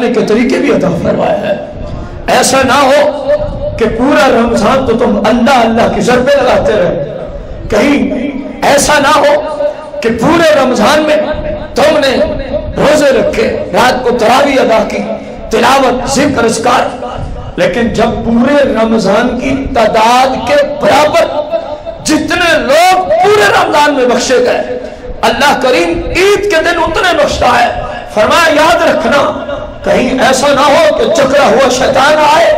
کے طریقے بھی عطا فرمائے ہیں۔ ایسا نہ ہو کہ پورا رمضان تو تم اللہ اللہ کی ضربے لگاتے رہے، کہیں ایسا نہ ہو کہ پورے رمضان میں تم نے روزے رکھے، رات کو تراویح ادا کی، تلاوت، ذکر، اذکار، لیکن جب پورے رمضان کی تعداد کے برابر جتنے لوگ پورے رمضان میں بخشے گئے، اللہ کریم عید کے دن اتنے بخشتا ہے۔ فرمایا یاد رکھنا کہیں ایسا نہ ہو کہ چکرا ہوا شیطان آئے،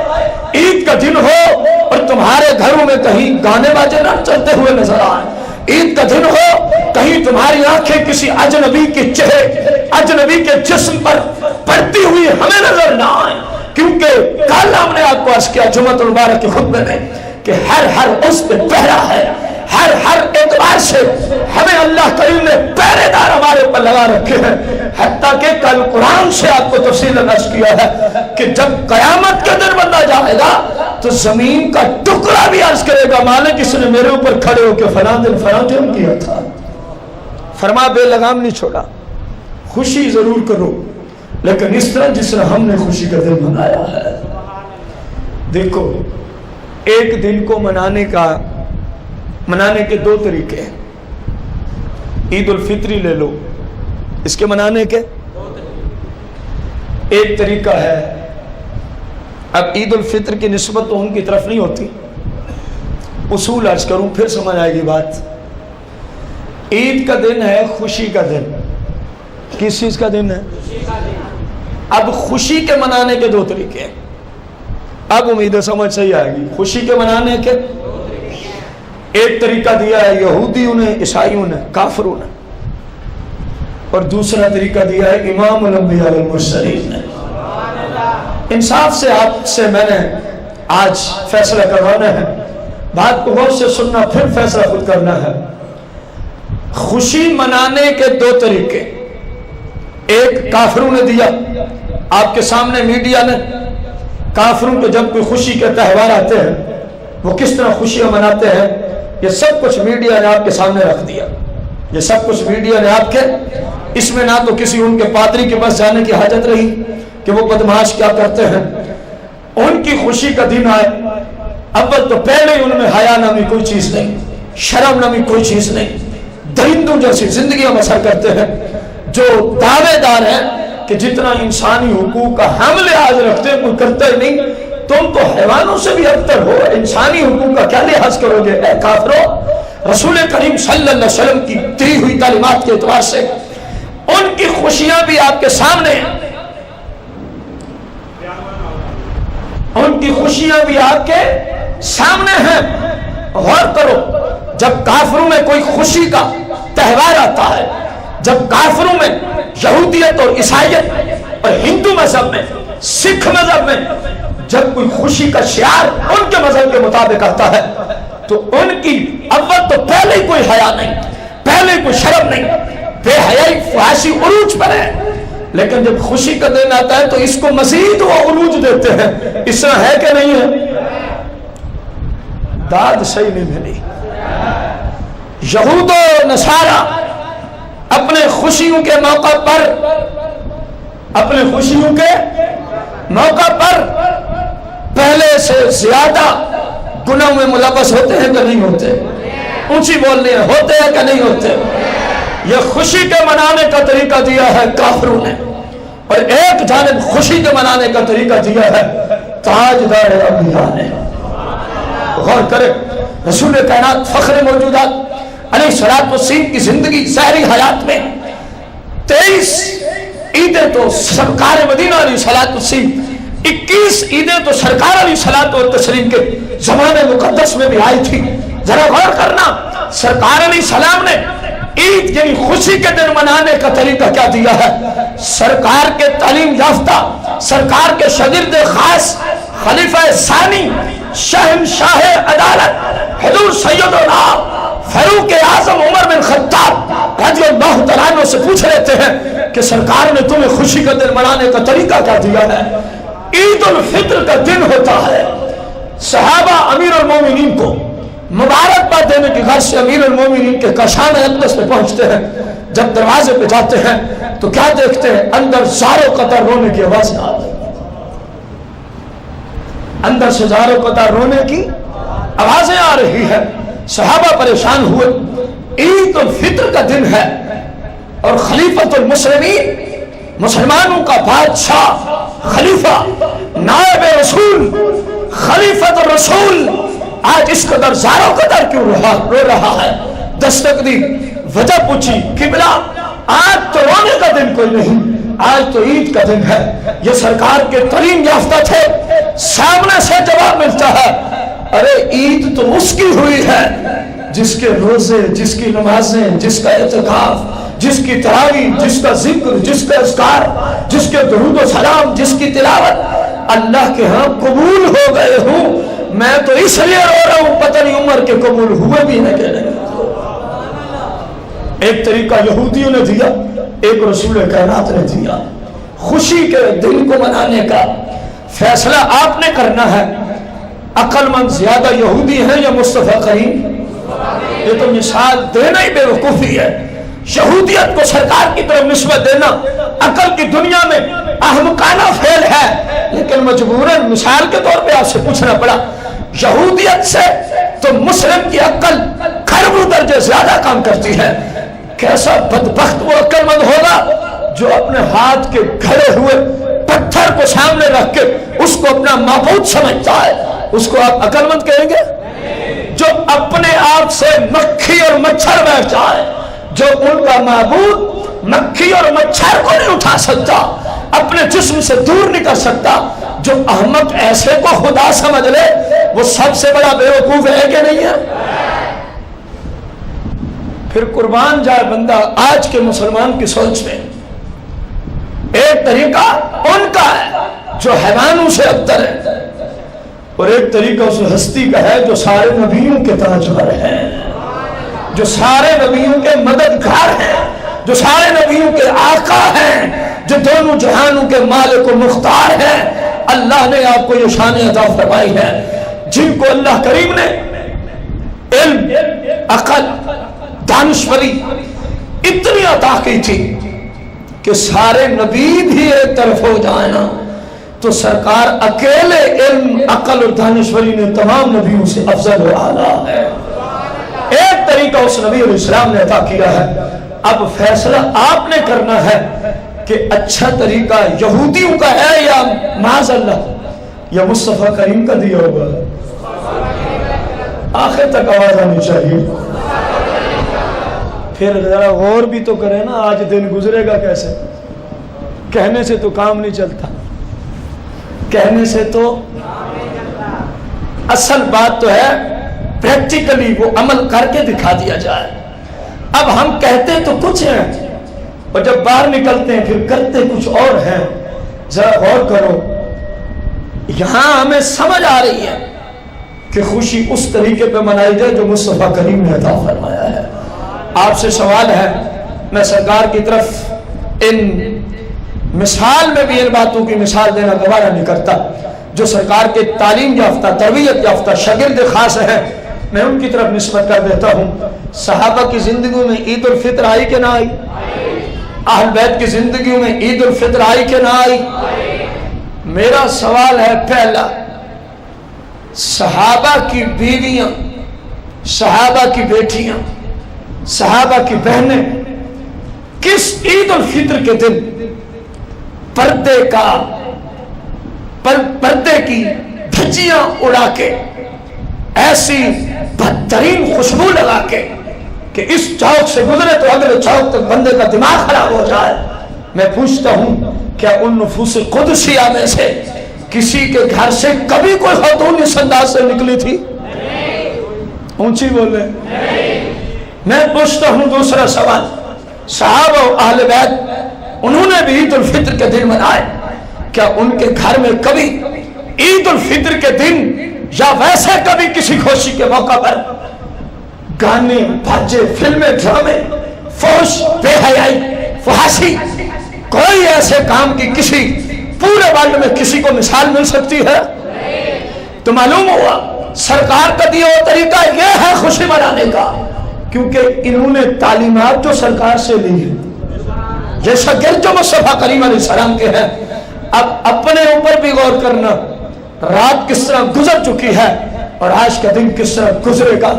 عید کا دن ہو اور تمہارے گھروں میں کہیں گانے باجے نہ چلتے ہوئے نظر آئے، عید کا دن ہو کہیں تمہاری آنکھیں کسی اجنبی کے چہرے، اجنبی کے جسم پر پڑتی ہوئی ہمیں نظر نہ آئے، کیونکہ کل ہم نے آپ کو عرض کیا جمعۃ المبارک کے خطبے میں کہ ہر اس پہ پہرا ہے، ہر اعتبار سے ہمیں اللہ کریم نے پہرے دار ہمارے اوپر لگا رکھے ہیں، حتیٰ کہ کل قرآن سے آپ کو تفصیل نشر کیا ہے کہ جب قیامت کے دن بندہ جائے گا تو زمین کا ٹکڑا بھی عرض کرے گا مالک اس نے میرے اوپر کھڑے ہو کے فلاں دن فلاں جرم کیا تھا۔ فرما بے لگام نہیں چھوڑا، خوشی ضرور کرو لیکن اس طرح جس طرح ہم نے خوشی کا دن منایا ہے۔ دیکھو ایک دن کو منانے کے دو طریقے ہیں، عید الفطری لے لو، اس کے منانے کے ایک طریقہ ہے۔ اب عید الفطر کی نسبت تو ان کی طرف نہیں ہوتی، اصول عرض کروں پھر سمجھ آئے گی بات۔ عید کا دن ہے خوشی کا دن، کس چیز کا دن ہے؟ اب خوشی کے منانے کے دو طریقے ہیں، اب امید ہے سمجھ صحیح آئے گی۔ خوشی کے منانے کے ایک طریقہ دیا ہے یہودیوں نے، عیسائیوں نے، کافروں نے، اور دوسرا طریقہ دیا ہے امام الانبیاء والمرسلین نے۔ انصاف سے آپ سے میں نے آج فیصلہ کروانا ہے، بات کو غور سے سننا پھر فیصلہ خود کرنا ہے۔ خوشی منانے کے دو طریقے، ایک کافروں نے دیا، آپ کے سامنے میڈیا نے کافروں کو جب کوئی خوشی کے تہوار آتے ہیں وہ کس طرح خوشیاں مناتے ہیں یہ سب کچھ میڈیا نے آپ کے سامنے رکھ دیا، یہ سب کچھ میڈیا نے آپ کے، اس میں نہ تو کسی ان کے پادری کے پاس جانے کی حاجت رہی کہ وہ بدمعاش کیا کرتے ہیں، ان کی خوشی کا دن آئے، اول تو پہلے ہی ان میں حیا نامی کوئی چیز نہیں، شرم نامی کوئی چیز نہیں، درندوں جیسی زندگیاں بسر کرتے ہیں، جو دعوے دار ہیں کہ جتنا انسانی حقوق کا ہم لحاظ رکھتے ہیں کوئی کرتا ہی نہیں، تم تو حیوانوں سے بھی ابتر ہو، انسانی حقوق کا کیا لحاظ کرو گے؟ اے کافرو، رسول کریم صلی اللہ علیہ وسلم کی دی ہوئی تعلیمات کے اعتبار سے ان کی خوشیاں بھی آپ کے سامنے ہیں، ان کی خوشیاں بھی آپ کے سامنے ہیں۔ غور کرو، جب کافروں میں کوئی خوشی کا تہوار آتا ہے، جب کافروں میں یہودیت اور عیسائیت اور ہندو مذہب میں، سکھ مذہب میں جب کوئی خوشی کا شعار ان کے مذہب کے مطابق آتا ہے تو ان کی اول تو پہلے ہی کوئی حیا نہیں، پہلے کوئی شرم نہیں، بے حیائی فحاشی عروج پر ہے، لیکن جب خوشی کا دن آتا ہے تو اس کو مزید وہ عروج دیتے ہیں۔ اس طرح ہے کہ نہیں ہے؟ داد صحیح نہیں ملی۔ یہود و نصارہ اپنے خوشیوں کے موقع پر پہلے سے زیادہ گناہوں میں ملوث ہوتے ہیں کہ نہیں ہوتے؟ اونچی بولنی ہے، ہوتے ہیں کہ نہیں ہوتے؟ یہ خوشی کے منانے کا طریقہ دیا ہے کافروں نے، اور ایک جانب خوشی کے منانے کا طریقہ دیا ہے تاجدار انبیاء نے۔ غور کرے، رسول کائنات فخر موجودات علیہ الصلوۃ والسلام کی زندگی ظاہری حیات میں 23 عیدیں تو سرکار مدینہ علیہ الصلوۃ والسلام، 21 عیدیں تو سرکار علیہ الصلوۃ والتسلیم کے زمانے مقدس میں بھی آئی تھی۔ ذرا غور کرنا، سرکار علیہ السلام نے عید یعنی خوشی کے دن منانے کا طریقہ کیا دیا ہے؟ سرکار کے تعلیم یافتہ، سرکار کے شاگرد خاص، خلیفہ ثانی، شہنشاہ عدالت حضور سیدنا فاروق اعظم عمر بن خطاب رضی اللہ تعالیٰ عنہ سے پوچھ رہتے ہیں کہ سرکار نے تمہیں خوشی کا دن منانے کا طریقہ کیا دیا ہے؟ عید الفطر کا دن ہوتا ہے، صحابہ امیر المومنین کو مبارکباد دینے کی غرض سے امیر المومنین کے کاشان اقدس میں پہنچتے ہیں، جب دروازے پہ جاتے ہیں تو کیا دیکھتے ہیں؟ اندر زار و قطر رونے کی آواز آتی اندر سے زاروں قطار رونے کی آوازیں آ رہی ہے. صحابہ پریشان ہوئے. عید الفطر کا دن ہے اور خلیفۃ المسلمین، مسلمانوں کا بادشاہ، خلیفہ، نائب رسول، خلیفۃ الرسول آج اس قدر زاروں قدر کیوں رو رہا ہے؟ دستک دی، وجہ پوچھی. قبلہ آج تو رونے کا دن کوئی نہیں، آج تو عید کا دن ہے. یہ سرکار کے تعلیم یافتہ تھے. سامنے سے جواب ملتا ہے، ارے عید تو اس کی ہوئی ہے جس کے روزے، جس کی نمازیں، جس کا اعتکاف، جس کی تراویح، جس کا ذکر، جس کا اذکار، جس کے درود و سلام، جس کی تلاوت اللہ کے ہاں قبول ہو گئے ہوں. میں تو اس لیے رو رہا ہوں، پتہ نہیں عمر کے قبول ہوئے بھی نہ کہ نہیں. ایک طریقہ یہودیوں نے دیا، ایک رسول کائنات نے دیا. خوشی کے دن کو منانے کا فیصلہ آپ نے کرنا ہے. عقل مند زیادہ یہودی ہیں یا مصطفیٰ کریم؟ یہ تو مثال دینا ہی بے وقوفی ہے. یہودیت کو سرکار کی طرف نسبت دینا عقل کی دنیا میں احمقانہ فعل ہے، لیکن مجبوراً مثال کے طور پہ آپ سے پوچھنا پڑا. یہودیت سے تو مسلم کی عقل کھربوں درجے زیادہ کام کرتی ہے. کیسا بدبخت وہ عقل مند ہوگا جو اپنے ہاتھ کے گھڑے ہوئے پتھر کو سامنے رکھ کے اس کو اپنا معبود سمجھتا ہے. اس کو آپ عقل مند کہیں گے؟ جو اپنے آپ سے مکھی اور مچھر بیٹھ جائے، جو ان کا معبود مکھی اور مچھر کو نہیں اٹھا سکتا، اپنے جسم سے دور نہیں کر سکتا، جو احمق ایسے کو خدا سمجھ لے، وہ سب سے بڑا بے وقوف ہے کہ نہیں ہے؟ پھر قربان جائے بندہ آج کے مسلمان کی سوچ میں. ایک طریقہ ان کا ہے جو حیوانوں سے ابتر ہے، اور ایک طریقہ اس ہستی کا ہے جو سارے نبیوں کے تاجور ہیں، جو سارے نبیوں کے مددگار ہیں، جو سارے نبیوں کے آقا ہیں، جو دونوں جہانوں کے مالک و مختار ہیں. اللہ نے آپ کو یہ شان عطا فرمائی ہے جن کو اللہ کریم نے علم، عقل، دانشوری اتنی عطا کی تھی کہ سارے نبی بھی ایک طرف ہو جائیں نا تو سرکار اکیلے علم، عقل اور دانشوری نے تمام نبیوں سے افضل و اعلیٰ ہے. ایک طریقہ اس نبی علیہ السلام نے عطا کیا ہے. اب فیصلہ آپ نے کرنا ہے کہ اچھا طریقہ یہودیوں کا ہے یا معاذ اللہ یا مصطفیٰ کریم کا دیا ہوا ہے. آخر تک آواز آنی چاہیے. پھر ذرا غور بھی تو کریں نا، آج دن گزرے گا کیسے؟ کہنے سے تو کام نہیں چلتا، کہنے سے تو اصل بات تو ہے پریکٹیکلی وہ عمل کر کے دکھا دیا جائے. اب ہم کہتے تو کچھ ہیں اور جب باہر نکلتے ہیں پھر کرتے کچھ اور ہیں. ذرا غور کرو، یہاں ہمیں سمجھ آ رہی ہے کہ خوشی اس طریقے پہ منائی جائے جو مصطفیٰ کریم نے عطا فرمایا ہے. آپ سے سوال ہے، میں سرکار کی طرف ان مثال میں بھی ان باتوں کی مثال دینا گوارا نہیں کرتا. جو سرکار کے تعلیم یافتہ، تربیت یافتہ شاگرد خاص ہیں، میں ان کی طرف نسبت کر دیتا ہوں. صحابہ کی زندگیوں میں عید الفطر آئی کہ نہ آئی؟ اہل بیت کی زندگیوں میں عید الفطر آئی کہ نہ آئی؟ میرا سوال ہے پہلا، صحابہ کی بیویاں، صحابہ کی بیٹیاں، صحابہ کی بہنیں کس عید الفطر کے دن پردے کی دھجیاں اڑا کے، ایسی بہترین خوشبو لگا کے کہ اس چوک سے گزرے تو اگلے چوک تک بندے کا دماغ خراب ہو جائے. میں پوچھتا ہوں، کیا ان نفوس قدسیہ میں سے کسی کے گھر سے کبھی کوئی خاتون اس انداز سے نکلی تھی؟ اونچی بولے. میں پوچھتا ہوں دوسرا سوال، صحابہ و اہل بیت انہوں نے بھی عید الفطر کے دن منائے، کیا ان کے گھر میں کبھی عید الفطر کے دن یا ویسے کبھی کسی خوشی کے موقع پر گانے، بھاجے، فلمیں، ڈرامے، فحش، بے حیائی، فحاشی، کوئی ایسے کام کی کسی پورے ورلڈ میں کسی کو مثال مل سکتی ہے؟ تو معلوم ہوا سرکار کا دیا ہوا طریقہ یہ ہے خوشی منانے کا، کیونکہ انہوں نے تعلیمات جو سرکار سے لی ہے، یہ شاگرد جو مصطفیٰ کریم علیہ السلام کے ہیں. اب اپنے اوپر بھی غور کرنا، رات کس طرح گزر چکی ہے اور آج کا دن کس طرح گزرے گا۔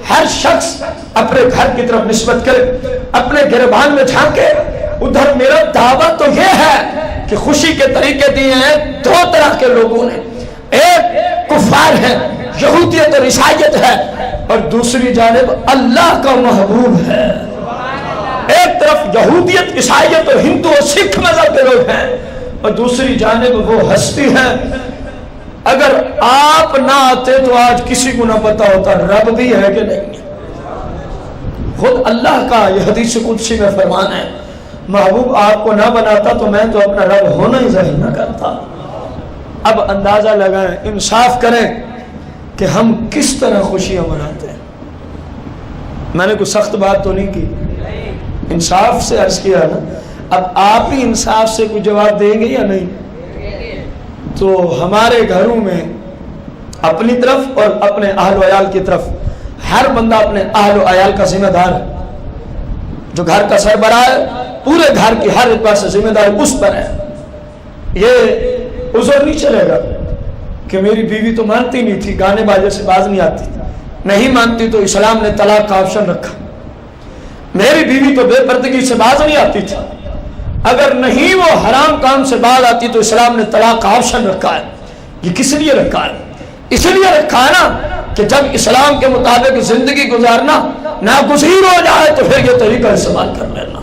ہر شخص اپنے گھر کی طرف نسبت کرے، اپنے گریبان میں جھانکے۔ ادھر میرا دعویٰ تو یہ ہے کہ خوشی کے طریقے دیے ہیں دو طرح کے لوگوں نے، ایک کفار ہے، یہودیت اور عیسائیت ہے، اور دوسری جانب اللہ کا محبوب ہے۔ ایک طرف یہودیت، عیسائیت اور ہندو اور سکھ مذہب کے لوگ ہیں، اور دوسری جانب وہ ہستی ہے۔ اگر آپ نہ آتے تو آج کسی کو نہ پتا ہوتا رب بھی ہے کہ نہیں ہے۔ خود اللہ کا یہ حدیث قدسی میں فرمان ہے، محبوب آپ کو نہ بناتا تو میں تو اپنا رب ہونا ہی ظاہر نہ کرتا۔ اب اندازہ لگائیں، انصاف کریں کہ ہم کس طرح خوشیاں مناتے ہیں۔ میں نے کوئی سخت بات تو نہیں کی، انصاف سے عرض کیا نا۔ اب آپ ہی انصاف سے کوئی جواب دیں گے یا نہیں؟ تو ہمارے گھروں میں اپنی طرف اور اپنے اہل و عیال کی طرف ہر بندہ اپنے اہل و عیال کا ذمہ دار ہے۔ جو گھر کا سربراہ ہے، پورے گھر کی ہر اعتبار سے ذمہ داری اس پر ہے۔ یہ عذر نہیں چلے گا کہ میری بیوی تو مانتی نہیں تھی، گانے باجے سے باز نہیں آتی، نہیں مانتی تو اسلام نے طلاق کا آپشن رکھا۔ میری بیوی تو بے پردگی سے باز نہیں آتی تھی، اگر نہیں وہ حرام کام سے باز آتی تو اسلام نے طلاق کا آپشن رکھا ہے۔ یہ کس لیے رکھا ہے؟ اس لیے رکھا ہے نا کہ جب اسلام کے مطابق زندگی گزارنا ناگزیر ہو جائے تو پھر یہ طریقہ استعمال کر لینا۔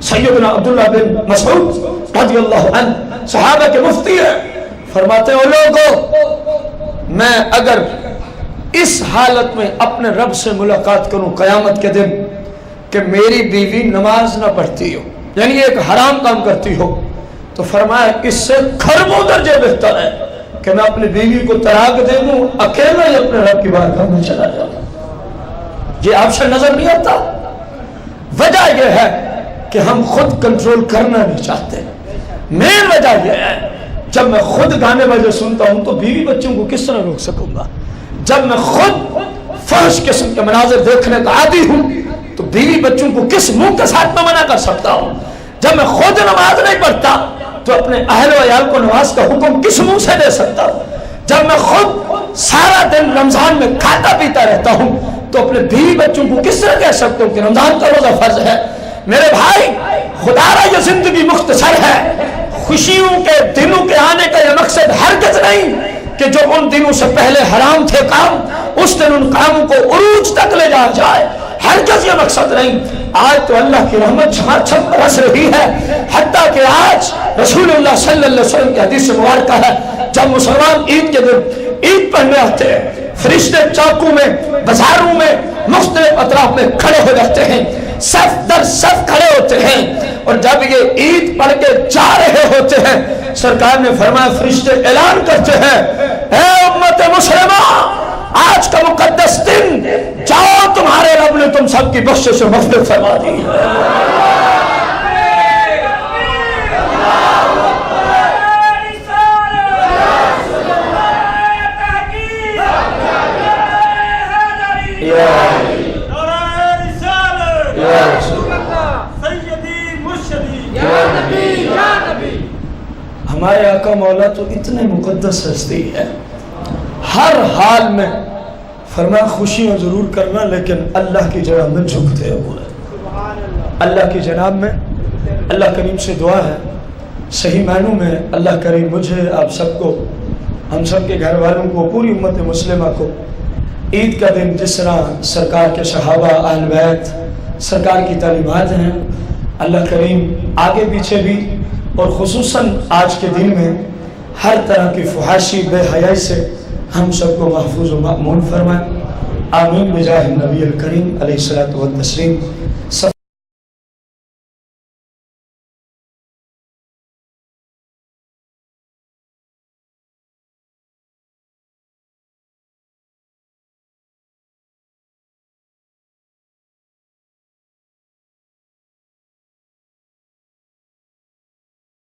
سیدنا عبداللہ بن مسعود رضی اللہ عنہ صحابہ کے مفتی ہیں، فرماتے ہیں لوگوں، میں اگر اس حالت میں اپنے رب سے ملاقات کروں قیامت کے دن کہ میری بیوی نماز نہ پڑھتی ہو، یعنی ایک حرام کام کرتی ہو، تو فرمایا اس سے کھربوں درجے بہتر ہے کہ میں اپنی بیوی کو طلاق دے دوں، اکیلا ہی اپنے رب کی بارگاہ میں چلا جاؤں۔ یہ آپشن نظر نہیں آتا؟ وجہ یہ ہے کہ ہم خود کنٹرول کرنا نہیں چاہتے۔ مین وجہ یہ ہے، جب میں خود گانے بجے سنتا ہوں تو بیوی بچوں کو کس طرح روک سکوں گا؟ جب میں خود فحش قسم کے مناظر دیکھنے کا عادی ہوں تو بیوی بچوں کو کس منہ کے ساتھ میں منع کر سکتا ہوں؟ جب میں خود نماز نہیں پڑھتا تو اپنے اہل و عیال کو نماز کا حکم کس منہ سے دے سکتا ہوں؟ جب میں خود سارا دن رمضان میں کھاتا پیتا رہتا ہوں تو اپنے بیوی بچوں کو کس طرح کہہ سکتا ہوں کہ رمضان کا روزہ فرض ہے؟ میرے بھائی، خدا را یہ زندگی مختصر ہے۔ خوشیوں کے دنوں کے آنے کا یہ مقصد ہرگز نہیں کہ جو ان دنوں سے پہلے حرام تھے کام، اس دن ان کاموں کو عروج تک لے جایا جائے، ہرگز یہ مقصد نہیں۔ آج تو اللہ کی رحمت چھم برس رہی ہے، حتیٰ کہ آج رسول اللہ صلی اللہ علیہ وسلم کی حدیث مبارکہ ہے، جب مسلمان عید کے دن عید پڑھنے آتے ہیں، فرشتے چوکوں میں، بازاروں میں، مختلف اطراف میں کھڑے ہو جاتے ہیں، صف در صف کھڑے ہوتے ہیں، اور جب یہ عید پڑھ کے جا رہے ہوتے ہیں، سرکار نے فرمایا فرشتے اعلان کرتے ہیں، اے امت مسلمہ، آج کا مقدس دن، جاؤ تمہارے رب نے تم سب کی بخشش و مغفرت فرما دی ہے۔ ہمارے آقا مولا تو اتنے مقدس ہستی ہے، ہر حال میں فرمایا خوشیاں ضرور کرنا لیکن اللہ کی جناب میں جھکتے ہوئے۔ اللہ کی جناب میں اللہ کریم سے دعا ہے، صحیح معنوں میں اللہ کریم مجھے، آپ سب کو، ہم سب کے گھر والوں کو، پوری امت مسلمہ کو عید کا دن جس طرح سرکار کے صحابہ، اہل بیت، سرکار کی تعلیمات ہیں، اللہ کریم آگے پیچھے بھی اور خصوصاً آج کے دن میں ہر طرح کی فحاشی، بے حیائی سے ہم سب کو محفوظ و مأمون فرمائے۔ آمین بجاہ النبی الکریم علیہ الصلوۃ والتسلیم۔